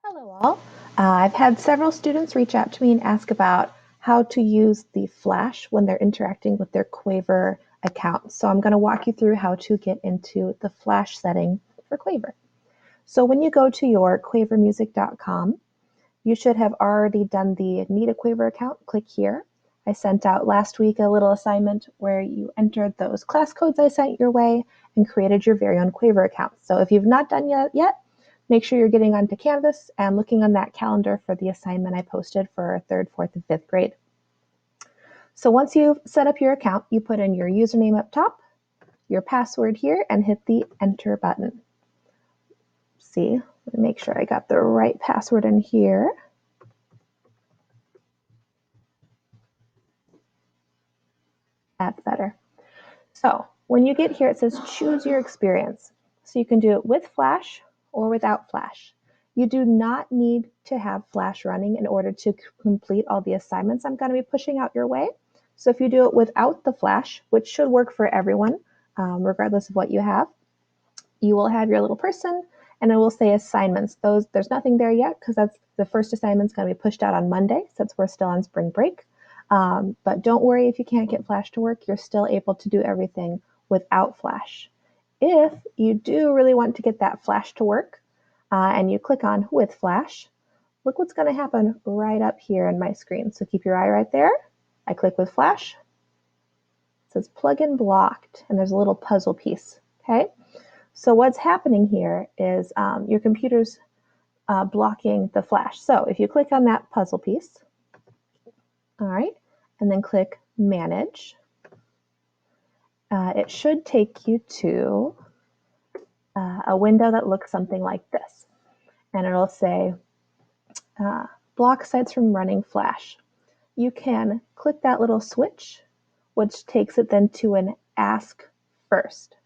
Hello all. I've had several students reach out to me and ask about how to use the Flash when they're interacting with their Quaver account. So I'm going to walk you through how to get into the Flash setting for Quaver. So when you go to your quavermusic.com, you should have already done the Need a Quaver account. Click here. I sent out last week a little assignment where you entered those class codes I sent your way and created your very own Quaver account. So if you've not done yet, make sure you're getting onto Canvas and looking on that calendar for the assignment I posted for 3rd, 4th, and 5th grade. So once you've set up your account, you put in your username up top, your password here, and hit the enter button. See, let me make sure I got the right password in here. That's better. So when you get here, it says choose your experience. So you can do it with Flash or without Flash. You do not need to have Flash running in order to complete all the assignments I'm going to be pushing out your way. So if you do it without the Flash, which should work for everyone, regardless of what you have, you will have your little person and it will say assignments. There's nothing there yet because that's the first assignment's going to be pushed out on Monday since we're still on spring break. But don't worry if you can't get Flash to work, you're still able to do everything without Flash. If you do really want to get that Flash to work and you click on with Flash, look what's going to happen right up here in my screen. So keep your eye right there. I click with Flash. It says plugin blocked and there's a little puzzle piece. Okay. So what's happening here is your computer's blocking the Flash. So if you click on that puzzle piece, all right, and then click Manage, it should take you to a window that looks something like this. And it'll say, block sites from running Flash. You can click that little switch, which takes it then to an Ask First.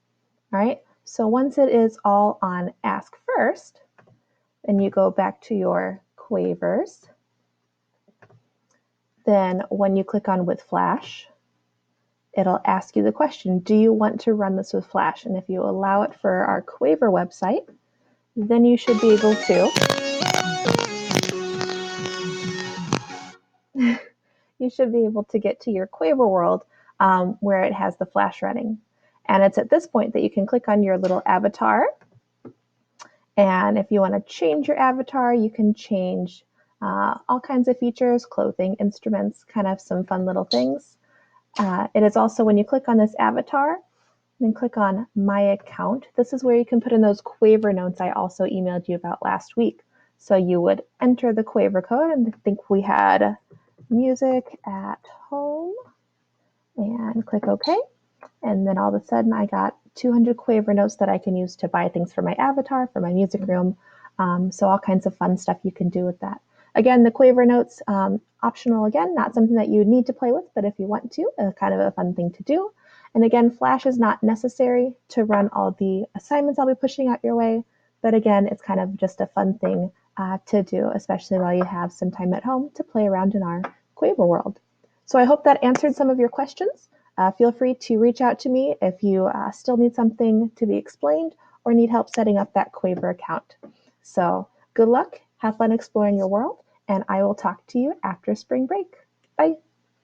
All right, so once it is all on Ask First, and you go back to your Quavers, then when you click on with Flash, it'll ask you the question, do you want to run this with Flash? And if you allow it for our Quaver website, then you should be able to. You should be able to get to your Quaver world where it has the Flash running. And it's at this point that you can click on your little avatar. And if you want to change your avatar, you can change all kinds of features, clothing, instruments, kind of some fun little things. It is also when you click on this avatar, then click on My Account. This is where you can put in those Quaver notes I also emailed you about last week. So you would enter the Quaver code, and I think we had music at home, and click OK. And then all of a sudden I got 200 Quaver notes that I can use to buy things for my avatar, for my music room. So all kinds of fun stuff you can do with that. Again, the Quaver notes, optional again, not something that you need to play with, but if you want to, kind of a fun thing to do. And again, Flash is not necessary to run all the assignments I'll be pushing out your way. But again, it's kind of just a fun thing to do, especially while you have some time at home to play around in our Quaver world. So I hope that answered some of your questions. Feel free to reach out to me if you still need something to be explained or need help setting up that Quaver account. So good luck, have fun exploring your world, and I will talk to you after spring break. Bye.